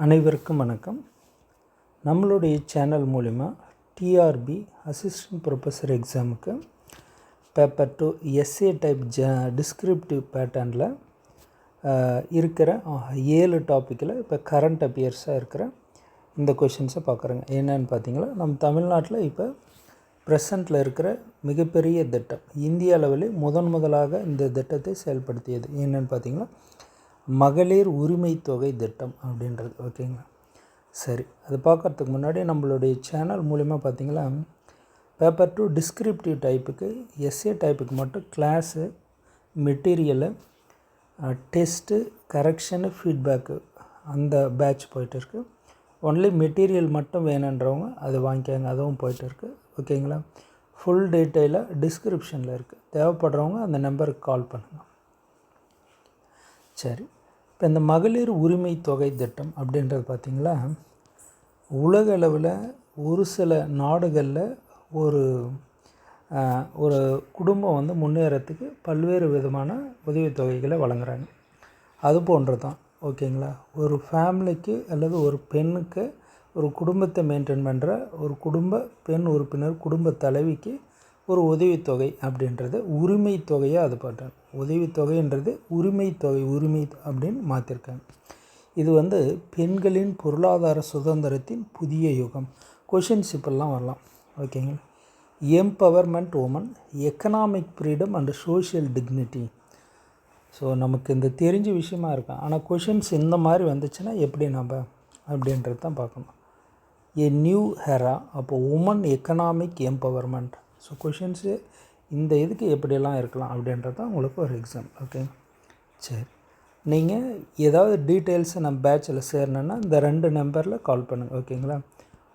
அனைவருக்கும் வணக்கம். நம்மளுடைய சேனல் மூலிமா டிஆர்பி அசிஸ்டன்ட் ப்ரொஃபஸர் எக்ஸாமுக்கு பேப்பர் 2 எஸ்ஏ டைப் டிஸ்கிரிப்டிவ் பேட்டர்னில் இருக்கிற 7 டாப்பிக்கில் இப்போ கரண்ட் அஃபேர்ஸாக இருக்கிற இந்த கொஷின்ஸை பார்க்குறோங்க. என்னென்னு பார்த்தீங்களா, நம்ம தமிழ்நாட்டில் இப்போ ப்ரெசண்ட்டில் இருக்கிற மிகப்பெரிய திட்டம், இந்திய அளவில் முதலாக இந்த திட்டத்தை செயல்படுத்தியது என்னென்னு பார்த்தீங்கன்னா மகளிர் உரிமை தொகை திட்டம் அப்படின்றது. ஓகேங்களா, சரி, அது பார்க்குறதுக்கு முன்னாடி நம்மளுடைய சேனல் மூலிமா பார்த்திங்களா பேப்பர் 2 டிஸ்கிரிப்டிவ் டைப்புக்கு எஸ்ஏ டைப்புக்கு மட்டும் class, material, test, correction, feedback அந்த பேட்ச் போயிட்டுருக்கு. ஒன்லி மெட்டீரியல் மட்டும் வேணுன்றவங்க அதை வாங்கிக்காங்க, அதுவும் போயிட்டுருக்கு. ஓகேங்களா, ஃபுல் டீட்டெயிலாக டிஸ்கிரிப்ஷனில் இருக்குது, தேவைப்படுறவங்க அந்த நம்பருக்கு கால் பண்ணுங்கள். சரி, இப்போ இந்த மகளிர் உரிமை தொகை திட்டம் அப்படின்றது பார்த்திங்களா, உலக அளவில் ஒரு சில நாடுகளில் ஒரு குடும்பம் வந்து முன்னேறத்துக்கு பல்வேறு விதமான உதவித்தொகைகளை வழங்குறாங்க. அது போன்று தான். ஓகேங்களா, ஒரு ஃபேமிலிக்கு அல்லது ஒரு பெண்ணுக்கு ஒரு குடும்பத்தை மெயின்டைன் பண்ணுற ஒரு பெண் உறுப்பினர், குடும்ப தலைவிக்கு ஒரு உதவித்தொகை அப்படின்றது உரிமை தொகையாக அது பண்ணுறாங்க. உதவித்தொகைன்றது உரிமை அப்படின்னு மாற்றிருக்காங்க. இது வந்து பெண்களின் பொருளாதார சுதந்திரத்தின் புதிய யுகம். கொஷின்ஸ் இப்பெல்லாம் வரலாம். ஓகேங்களா, empowerment woman, economic freedom and social dignity. So நமக்கு இந்த தெரிஞ்ச விஷயமா இருக்கும், ஆனால் கொஷின்ஸ் இந்த மாதிரி வந்துச்சுன்னா எப்படி நம்ம அப்படின்றது தான் பார்க்கணும். ஏ நியூ ஹெரா, அப்போ woman economic empowerment. So questions இந்த இதுக்கு எப்படியெல்லாம் இருக்கலாம் அப்படின்றது தான் உங்களுக்கு ஒரு எக்ஸாம். ஓகே, சரி, நீங்கள் ஏதாவது டீட்டெயில்ஸை நம்ம பேட்சில் சேரணுன்னா இந்த 2 நம்பரில் கால் பண்ணுங்கள். ஓகேங்களா,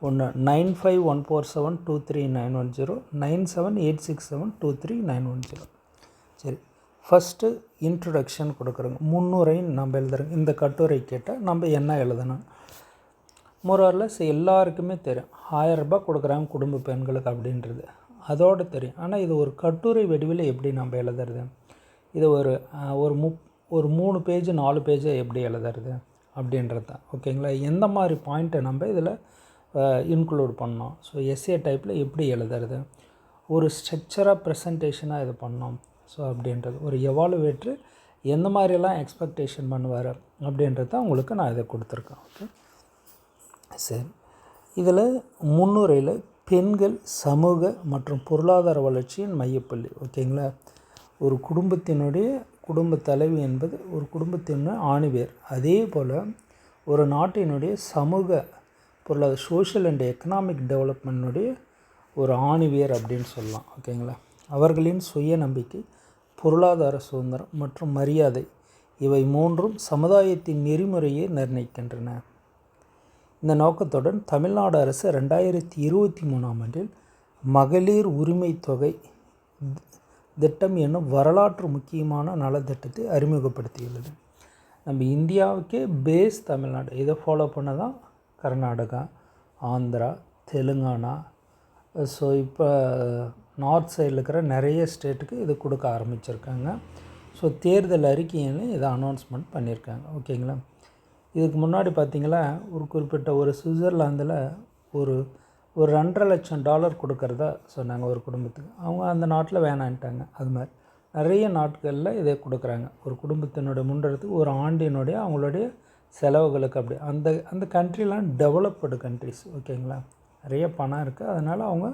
ஒன்று 9514723910, 9786723910. சரி, ஃபஸ்ட்டு இன்ட்ரொடக்ஷன் கொடுக்குறோங்க, முன்னுரைன்னு நம்ம எழுதுறோங்க. இந்த கட்டுரை கேட்டால் நம்ம என்ன எழுதணும், மோரர்லெஸ் எல்லாருக்குமே தெரியும். 1000 ரூபாய் கொடுக்குறாங்க குடும்ப பெண்களுக்கு அப்படின்றது அதோடு தெரியும். ஆனால் இது ஒரு கட்டுரை வடிவில் எப்படி நம்ம எழுதுறது, இது ஒரு 3 பேஜ் 4 பேஜை எப்படி எழுதுறது அப்படின்றது தான். ஓகேங்களா, எந்த மாதிரி பாயிண்ட்டை நம்ம இதில் இன்க்ளூட் பண்ணோம், ஸோ எஸ்ஏ டைப்பில் எப்படி எழுதுறது, ஒரு ஸ்ட்ரக்சராக ப்ரெசன்டேஷனாக இது பண்ணோம், ஸோ அப்படின்றது ஒரு எவாலுவேட்ரு எந்த மாதிரியெல்லாம் எக்ஸ்பெக்டேஷன் பண்ணுவார் அப்படின்றது தான் உங்களுக்கு நான் இதை கொடுத்துருக்கேன். ஓகே, சரி, இதில் முன்னுரையில் பெண்கள் சமூக மற்றும் பொருளாதார வளர்ச்சியின் மையப்பள்ளி. ஓகேங்களா, ஒரு குடும்ப தலைவி என்பது ஒரு குடும்பத்தின் ஆணிவேர். அதே போல் ஒரு நாட்டினுடைய சமூக பொருளாதார சோஷியல் அண்ட் எக்கனாமிக் டெவலப்மெண்ட்னுடைய ஒரு ஆணிவேர் அப்படின்னு சொல்லலாம். ஓகேங்களா, அவர்களின் சுய நம்பிக்கை, பொருளாதார சுதந்திரம் மற்றும் மரியாதை இவை 3ம் சமுதாயத்தின் நெறிமுறையை நிர்ணயிக்கின்றன. இந்த நோக்கத்துடன் தமிழ்நாடு அரசு 2023ஆம் ஆண்டில் மகளிர் உரிமை தொகை திட்டம் என்னும் வரலாற்று முக்கியமான நலத்திட்டத்தை அறிமுகப்படுத்தியுள்ளது. நம்ம இந்தியாவுக்கே பேஸ் தமிழ்நாடு, இதை ஃபாலோ பண்ண தான் கர்நாடகா, ஆந்திரா, தெலுங்கானா, ஸோ இப்போ நார்த் சைடில் இருக்கிற நிறைய ஸ்டேட்டுக்கு இது கொடுக்க ஆரம்பிச்சிருக்காங்க. ஸோ தேர்தல் அறிக்கைன்னு இதை அனௌன்ஸ்மெண்ட் பண்ணியிருக்காங்க. ஓகேங்களா, இதுக்கு முன்னாடி பார்த்திங்களா ஒரு குறிப்பிட்ட ஒரு சுவிட்சர்லாந்தில் ஒரு $2.5 லட்சம் கொடுக்கறதா சொன்னாங்க ஒரு குடும்பத்துக்கு. அவங்க அந்த நாட்டில் வேணான்ட்டாங்க. அது மாதிரி நிறைய நாட்களில் இதை கொடுக்குறாங்க. ஒரு குடும்பத்தினுடைய முன்னேறத்துக்கு ஒரு ஆண்டினுடைய அவங்களுடைய செலவுகளுக்கு அப்படி அந்த கண்ட்ரிலாம் டெவலப்டு கண்ட்ரிஸ். ஓகேங்களா, நிறைய பணம் இருக்குது, அதனால் அவங்க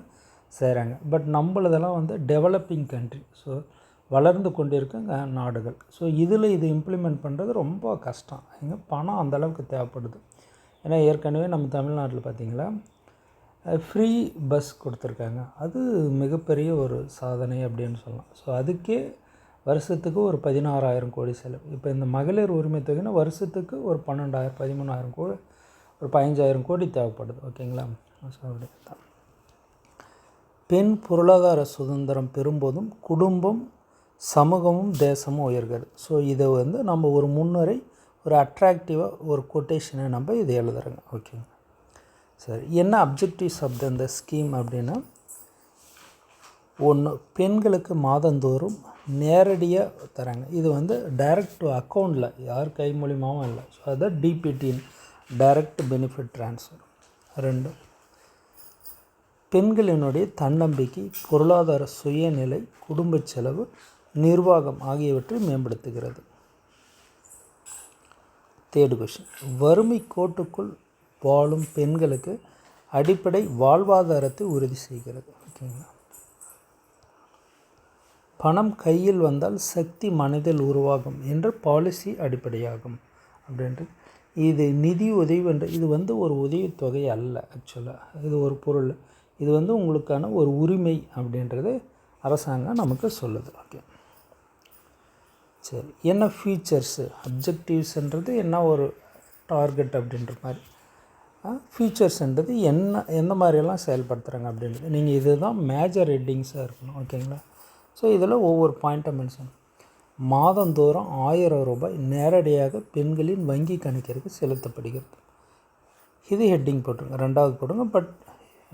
செய்கிறாங்க. பட் நம்மளதெல்லாம் வந்து டெவலப்பிங் கண்ட்ரி, ஸோ வளர்ந்து கொண்டிருக்க நாடுகள். ஸோ இதில் இது இம்ப்ளிமெண்ட் பண்ணுறது ரொம்ப கஷ்டம். எங்கே பணம் அந்தளவுக்கு தேவைப்படுது. ஏன்னா ஏற்கனவே நம்ம தமிழ்நாட்டில் பார்த்திங்களா ஃப்ரீ பஸ் கொடுத்துருக்காங்க, அது மிகப்பெரிய ஒரு சாதனை அப்படின்னு சொல்லலாம். ஸோ அதுக்கே வருஷத்துக்கு ஒரு 16,000 கோடி செலவு. இப்போ இந்த மகளிர் உரிமை தொகைன்னா வருஷத்துக்கு ஒரு 12,000 13,000 கோடி, ஒரு 15,000 கோடி தேவைப்படுது. ஓகேங்களா, ஸோ அப்படி தான். பெண் பொருளாதார சுதந்திரம் பெறும்போதும் குடும்பம், சமூகமும் தேசமும் உயர்கிறது. ஸோ இதை வந்து நம்ம ஒரு முன்னுரை, ஒரு அட்ராக்டிவாக ஒரு கொட்டேஷனை நம்ம இதை எழுதுறோங்க. ஓகேங்க, சரி, என்ன அப்ஜெக்டிவ்ஸ் ஆஃப் இந்த ஸ்கீம் அப்படின்னா, 1 பெண்களுக்கு மாதந்தோறும் நேரடியாக தராங்க. இது வந்து டைரக்ட் டு அக்கௌண்ட்டில், யார் கை மூலியமாகவும் இல்லை. ஸோ அதை டிபிடின்னு டைரக்ட் பெனிஃபிட் ட்ரான்ஸ்ஃபர். 2, பெண்களினுடைய தன்னம்பிக்கை, பொருளாதார சுயநிலை, குடும்ப செலவு, நிர்வாகம் ஆகியவற்றை மேம்படுத்துகிறது. 3rd கொஷின், வறுமை கோட்டுக்குள் வாழும் பெண்களுக்கு அடிப்படை வாழ்வாதாரத்தை உறுதி செய்கிறது. ஓகேங்களா. பணம் கையில் வந்தால் சக்தி மனதில் உருவாகும் என்ற பாலிசி அடிப்படையாகும் அப்படின்றது. இது நிதி உதவி என்ற இது ஒரு உதவித்தொகை அல்ல. ஆக்சுவலாக இது ஒரு பொருள். இது உங்களுக்கான ஒரு உரிமை அப்படின்றது அரசாங்கம் நமக்கு சொல்லுது. ஓகே, சரி. என்ன ஃபீச்சர்ஸு, அப்ஜெக்டிவ்ஸ்ன்றது என்ன ஒரு டார்கெட் அப்படின்ற மாதிரி, ஃபீச்சர்ஸ்ன்றது எந்த மாதிரியெல்லாம் செயல்படுத்துகிறாங்க அப்படின்றது. நீங்கள் இதுதான் மேஜர் ஹெட்டிங்ஸாக இருக்கணும். ஓகேங்களா. ஸோ இதில் ஒவ்வொரு பாயிண்ட்டை மென்ஷன். மாதந்தோறும் 1000 ரூபாய் நேரடியாக பெண்களின் வங்கி கணக்கிற்கு செலுத்தப்படுகிறது. இது ஹெட்டிங் போட்டுருங்க. 2வது போடுங்க, பட்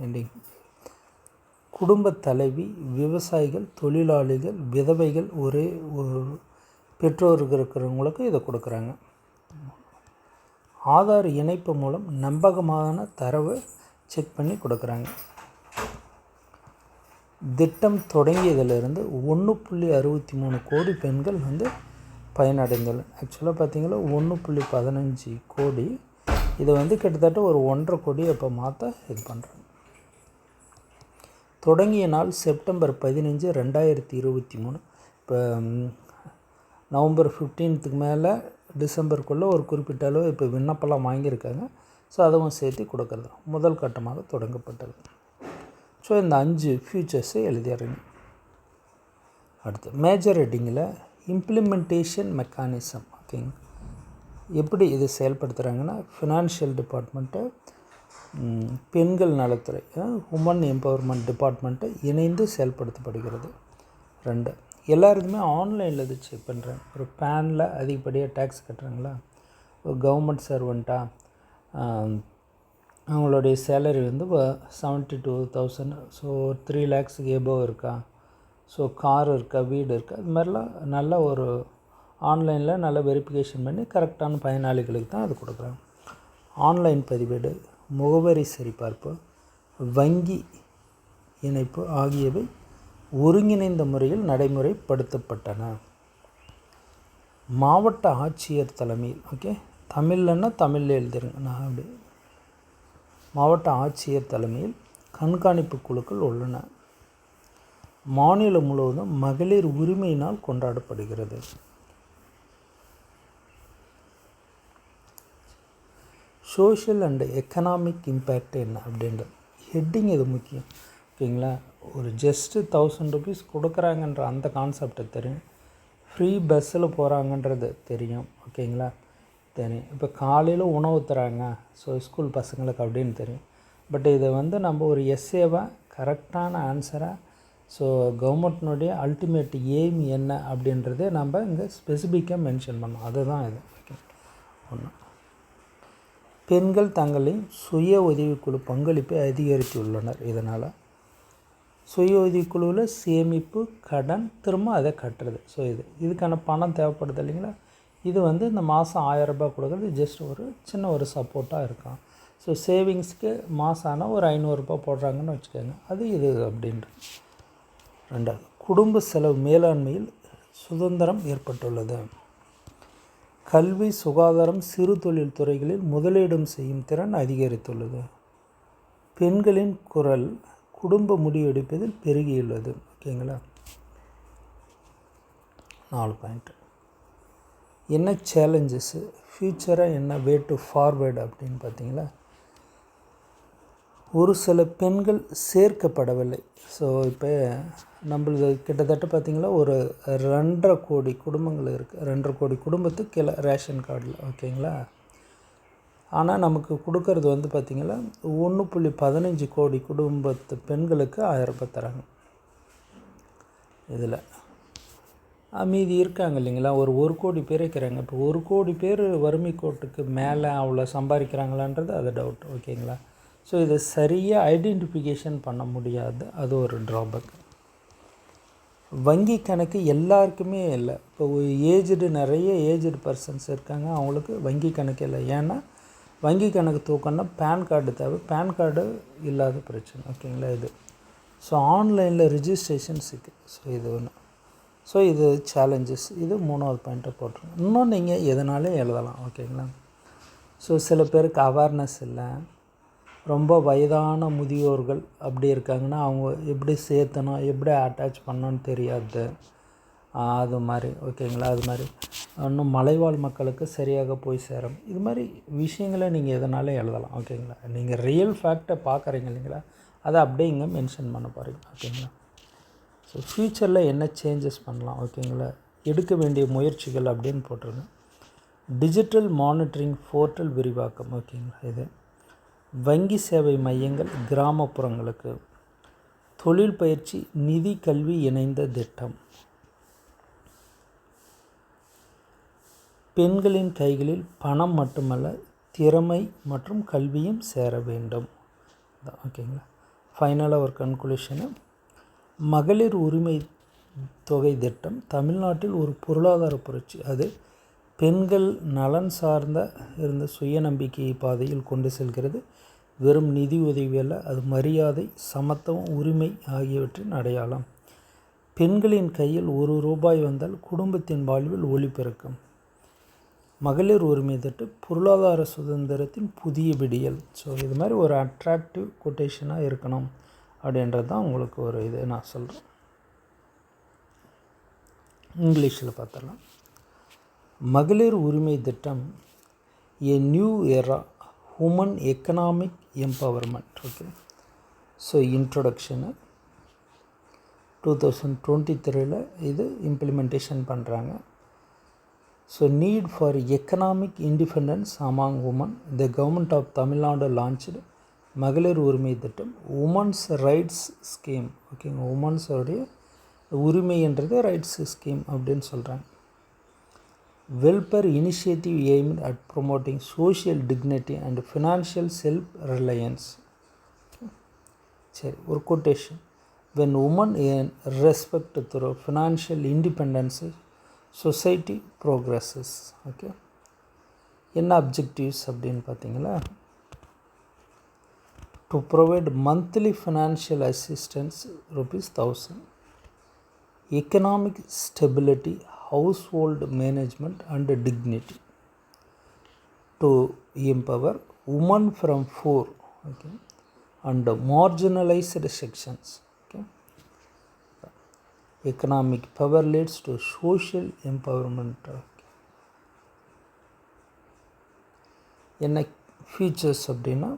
ஹெட்டிங். குடும்ப தலைவி, விவசாயிகள், தொழிலாளிகள், விதவைகள், ஒரே ஒரு பெற்றோர்கள் இருக்கிறவங்களுக்கு இதை கொடுக்குறாங்க. ஆதார் இணைப்பு மூலம் நம்பகமான தரவை செக் பண்ணி கொடுக்குறாங்க. திட்டம் தொடங்கியதிலிருந்து 1.63 கோடி பெண்கள் பயனடைந்துள்ளனர். ஆக்சுவலாக பார்த்திங்கன்னா 1.15 கோடி. இதை கிட்டத்தட்ட ஒரு 1.5 கோடி இப்போ மாற்ற இது பண்ணுறாங்க. தொடங்கிய நாள் செப்டம்பர் 15, 2023. இப்போ நவம்பர் 15க்கு மேலே டிசம்பருக்குள்ளே ஒரு குறிப்பிட்ட அளவு இப்போ விண்ணப்பம்லாம் வாங்கியிருக்காங்க. ஸோ அதுவும் சேர்த்து கொடுக்குறது முதல் கட்டமாக தொடங்கப்பட்டது. ஸோ இந்த 5 ஃபியூச்சர்ஸை எழுதிடுறீங்க. அடுத்து மேஜர் ஹெட்டிங்கில் இம்ப்ளிமெண்டேஷன் மெக்கானிசம். ஓகேங்க, எப்படி இது செயல்படுத்துகிறாங்கன்னா, ஃபினான்ஷியல் டிபார்ட்மெண்ட்டு, பெண்கள் நலத்துறை, உமன் எம்பவர்மெண்ட் டிபார்ட்மெண்ட்டு இணைந்து செயல்படுத்தப்படுகிறது. 2, எல்லாருக்குமே ஆன்லைனில் இது செக் பண்ணுறாங்க. ஒரு பேனில் அதிகப்படியாக டேக்ஸ் கட்டுறாங்களா, ஒரு கவர்மெண்ட் சர்வெண்ட்டாக அவங்களுடைய சேலரி 72,000, ஸோ 3 lakhs எபோவ் இருக்கா, ஸோ கார் இருக்கா, வீடு இருக்கா, இது மாதிரிலாம் நல்ல ஒரு ஆன்லைனில் நல்ல வெரிஃபிகேஷன் பண்ணி கரெக்டான பயனாளிகளுக்கு தான் அது கொடுக்குறாங்க. ஆன்லைன் பதிவேடு, முகவரி சரிபார்ப்பு, வங்கி இணைப்பு ஆகியவை ஒருங்கிணைந்த முறையில் நடைமுறைப்படுத்தப்பட்டன. மாவட்ட ஆட்சியர் தலைமையில், ஓகே, தமிழ்லன்னா தமிழில் எழுதிருங்க. நான் அப்படி மாவட்ட ஆட்சியர் தலைமையில் கண்காணிப்பு குழுக்கள் உள்ளன. மாநிலம் முழுவதும் மகளிர் உரிமை நாள் கொண்டாடப்படுகிறது. சோஷியல் அண்ட் எக்கனாமிக் இம்பேக்ட் என்ன அப்படின்றது ஹெட்டிங் இது முக்கியம். ஓகேங்களா. ஒரு ஜஸ்ட்டு 1000 rupees கொடுக்குறாங்கன்ற அந்த கான்செப்டை தெரியும். ஃப்ரீ பஸ்ஸில் போகிறாங்கன்றது தெரியும். ஓகேங்களா, தெரியும். இப்போ காலையில் உணவு தராங்க, ஸோ ஸ்கூல் பசங்களுக்கு அப்படின்னு தெரியும். பட் இதை நம்ம ஒரு எஸ்ஏவாக கரெக்டான ஆன்சராக, ஸோ கவர்மெண்ட்னுடைய அல்டிமேட் எய்ம் என்ன அப்படின்றதே நம்ம இங்கே ஸ்பெசிஃபிக்காக மென்ஷன் பண்ணோம். அதுதான் இது. ஒன்று, பெண்கள் தங்களின் சுய உதவிக்குழு பங்களிப்பை அதிகரித்துள்ளனர். இதனால் சுய உதவிக்குழுவில் சேமிப்பு, கடன், திரும்ப அதை கட்டுறது. ஸோ இதுக்கான பணம் தேவைப்படுது இல்லைங்களா. இது இந்த மாதம் 1000 ரூபாய் கொடுக்குறது ஜஸ்ட் ஒரு சின்ன ஒரு சப்போர்ட்டாக இருக்கும். ஸோ சேவிங்ஸ்க்கு மாதம் ஆனால் ஒரு 500 ரூபாய் போடுறாங்கன்னு வச்சுக்கோங்க, அது இது அப்படின்றது. 2, குடும்ப செலவு மேலாண்மையில் சுதந்திரம் ஏற்பட்டுள்ளது. கல்வி, சுகாதாரம், சிறு தொழில் துறைகளில் முதலீடும் செய்யும் திறன் அதிகரித்துள்ளது. பெண்களின் குரல் குடும்ப முடிவெடுப்பதில் பெருகியுள்ளது. ஓகேங்களா. 4 பாயிண்ட். என்ன சேலஞ்சஸ்ஸு, ஃப்யூச்சராக என்ன வே டு ஃபார்வேர்டு அப்படின்னு பார்த்தீங்களா, ஒரு சில பெண்கள் சேர்க்கப்படவில்லை. ஸோ இப்போ நம்மளது கிட்டத்தட்ட பார்த்திங்களா ஒரு 2.5 கோடி குடும்பங்கள் இருக்குது. 2.5 கோடி குடும்பத்துக்கு கீழே ரேஷன் கார்டில். ஓகேங்களா. ஆனால் நமக்கு கொடுக்கறது பார்த்திங்கன்னா 1.15 கோடி குடும்பத்து பெண்களுக்கு 1000 ரூபாய் தராங்க. இதில் மீதி இருக்காங்க இல்லைங்களா, ஒரு கோடி பேர் இருக்கிறாங்க. இப்போ 1 கோடி பேர் வறுமை கோட்டுக்கு மேலே அவ்வளோ சம்பாதிக்கிறாங்களான்றது அது டவுட். ஓகேங்களா. ஸோ இதை சரியாக ஐடென்டிஃபிகேஷன் பண்ண முடியாது, அது ஒரு ட்ராபேக். வங்கி கணக்கு எல்லாருக்குமே இல்லை. இப்போ நிறைய ஏஜ்டு பர்சன்ஸ் இருக்காங்க, அவங்களுக்கு வங்கி கணக்கு இல்லை. ஏன்னா வங்கி கணக்கு தூக்கணும்னா பேன் கார்டு தேவை, பேன் கார்டு இல்லாத பிரச்சனை. ஓகேங்களா? இது ஸோ ஆன்லைனில் ரிஜிஸ்ட்ரேஷன்ஸ் இருக்குது. ஸோ இது ஒன்று. ஸோ இது சேலஞ்சஸ். இது 3வது பாயிண்ட்டை போட்டுருங்க. இன்னும் நீங்கள் எதனாலும் எழுதலாம். ஓகேங்களா? ஸோ சில பேருக்கு அவேர்னஸ் இல்லை, ரொம்ப வயதான முதியோர்கள் அப்படி இருக்காங்கன்னா அவங்க எப்படி சேர்த்தணும், எப்படி அட்டாச் பண்ணணும்னு தெரியாது. அது மாதிரி. ஓகேங்களா? அது மாதிரி இன்னும் மலைவாழ் மக்களுக்கு சரியாக போய் சேரும். இது மாதிரி விஷயங்களை நீங்கள் எதனாலும் எழுதலாம். ஓகேங்களா? நீங்கள் ரியல் ஃபேக்டை பார்க்குறீங்க இல்லைங்களா, அதை அப்படியே இங்கே மென்ஷன் பண்ண போகிறீங்க. ஓகேங்களா? ஸோ ஃப்யூச்சரில் என்ன சேஞ்சஸ் பண்ணலாம். ஓகேங்களா? எடுக்க வேண்டிய முயற்சிகள் அப்படின்னு போட்டிருங்க. டிஜிட்டல் மானிட்டரிங் போர்ட்டல் விரிவாக்கம். ஓகேங்களா? இது வங்கி சேவை மையங்கள் கிராமப்புறங்களுக்கு, தொழில் பயிற்சி, நிதி கல்வி இணைந்த திட்டம், பெண்களின் கைகளில் பணம் மட்டுமல்ல திறமை மற்றும் கல்வியும் சேர வேண்டும். ஓகேங்களா? ஃபைனலாக ஒரு கன்க்ளூஷனு, மகளிர் உரிமை தொகை திட்டம் தமிழ்நாட்டில் ஒரு பொருளாதார புரட்சி. அது பெண்கள் நலன் சார்ந்த இருந்த சுயநம்பிக்கை பாதையில் கொண்டு செல்கிறது. வெறும் நிதி உதவி அல்ல, அது மரியாதை, சமத்துவம், உரிமை ஆகியவற்றின் அடையாளம். பெண்களின் கையில் ₹1 வந்தால் குடும்பத்தின் வாழ்வில் ஒளி பிறக்கும். மகளிர் உரிமை திட்டம் பொருளாதார சுதந்திரத்தின் புதிய விடியல். ஸோ இது மாதிரி ஒரு அட்ராக்டிவ் கொட்டேஷனாக இருக்கணும் அப்படின்றது தான் உங்களுக்கு ஒரு இது நான் சொல்கிறேன். இங்கிலீஷில் பார்த்துடலாம். மகளிர் உரிமை திட்டம் a new era women economic empowerment. Okay. So introduction 2023 இது இம்ப்ளிமெண்டேஷன் பண்ணுறாங்க. So need for economic independence among women, the government of Tamil Nadu launched மகளிர் உரிமை திட்டம், உமன்ஸ் ரைட்ஸ் ஸ்கீம். ஓகேங்க, உமன்ஸோடைய உரிமைன்றது ரைட்ஸ் ஸ்கீம் அப்படின்னு சொல்கிறாங்க. Welfare initiative aimed at promoting social dignity and financial self reliance. சரி, ஒரு quotation. When woman earn respect through financial independence, society progresses. Okay, என்ன objectives அப்படின்னு பார்த்தீங்களா? To provide monthly financial assistance ₹1000, economic stability, household management and dignity, to empower women from poor, okay, and marginalized sections. Okay, economic power leads to social empowerment. Okay, என்ன features அப்படின்னா,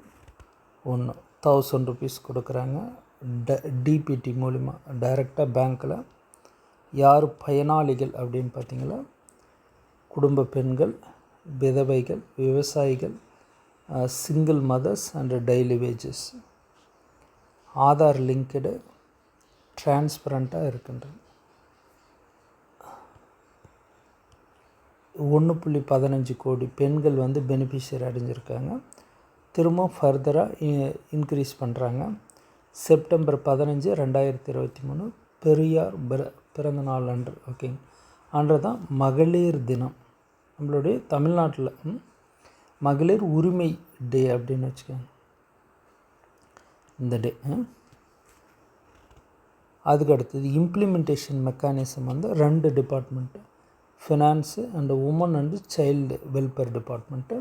ஒன்று ₹1000 கொடுக்குறாங்க DBT மூலிமா டைரெக்டாக பேங்க்கில். யார் பயனாளிகள் அப்படின்னு பார்த்தீங்களா? குடும்ப பெண்கள், விதவைகள், விவசாயிகள், single mothers and daily wages. Aadhaar linked, டிரான்ஸ்பரண்ட்டாக இருக்கின்றது. 1.15 கோடி பெண்கள் பெனிஃபிஷியரி அடைஞ்சிருக்காங்க. திரும்ப ஃபர்தராக இன்க்ரீஸ் பண்ணுறாங்க. செப்டம்பர் 15, 2023 பெரியார் பிறந்த நாள் அன்று. ஓகேங்க, அன்று தான் மகளிர் தினம். நம்மளுடைய தமிழ்நாட்டில் மகளிர் உரிமை டே அப்படின்னு வச்சுக்கோங்க இந்த டே. அதுக்கு அடுத்தது implementation mechanism 2 department, finance and women and child welfare department.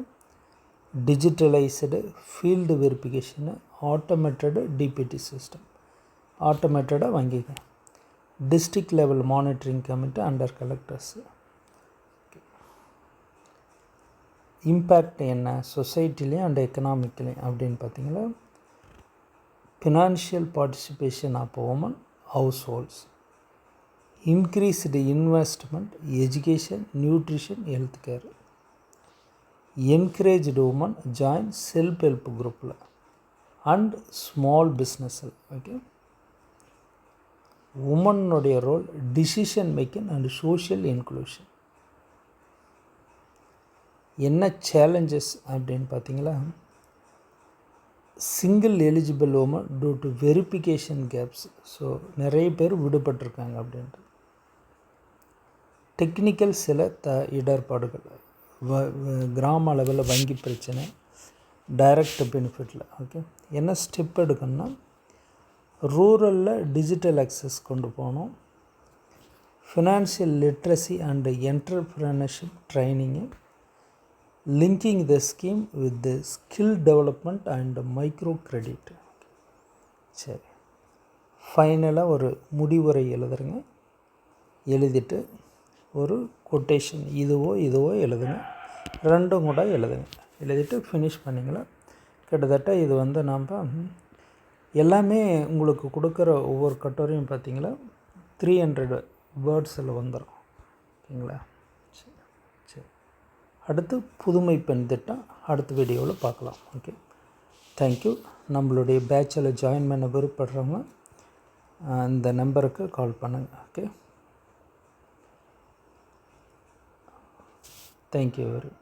Digitalised field verification, automated DBT system, ஆட்டோமேட்டடாக வங்கிங்க. District level monitoring committee under collectors. Impact என்ன சொசைட்டிலையும் அண்ட் எக்கனாமிக்லேயும் அப்படின்னு பார்த்தீங்கன்னா, financial participation of women households, increased investment, education, nutrition, health care, encouraged women join self help குரூப்பில் and small பிஸ்னஸில். Okay, உமனுடைய role decision making and social inclusion. என்ன challenges அப்படின்னு பார்த்தீங்களா? Single eligible woman due to verification gaps. So நிறைய பேர் விடுபட்டிருக்காங்க அப்படின்ட்டு. Technical சில இடர்பாடுகள், கிராம அளவில் வங்கி பிரச்சனை, டைரக்ட் பெனிஃபிட்டில். ஓகே, என்ன ஸ்டெப் எடுக்கணும்னா ரூரலில் டிஜிட்டல் அக்சஸ் கொண்டு போகணும், financial literacy and entrepreneurship training, linking the scheme with the skill development and micro credit. சரி, ஃபைனலாக ஒரு முடிவுரை எழுதுறங்க. எழுதிட்டு ஒரு கொட்டேஷன் இதுவோ எழுதுங்க, ரெண்டும் கூட எழுதுங்க. எழுதிட்டு ஃபினிஷ் பண்ணிங்களா. கிட்டத்தட்ட இது வந்து நாம் எல்லாமே உங்களுக்கு கொடுக்குற ஒவ்வொரு கட்டுரையும் பார்த்திங்களா 300 வேர்ட்ஸில் வந்துடும். ஓகேங்களா. சரி சரி, அடுத்து புதுமை பெண் திட்டம் அடுத்த வீடியோவில் பார்க்கலாம். Okay, thank you. நம்மளுடைய பேட்சில் ஜாயின் பண்ண விருப்பப்படுறவங்க இந்த நம்பருக்கு கால் பண்ணுங்கள். Okay, thank you very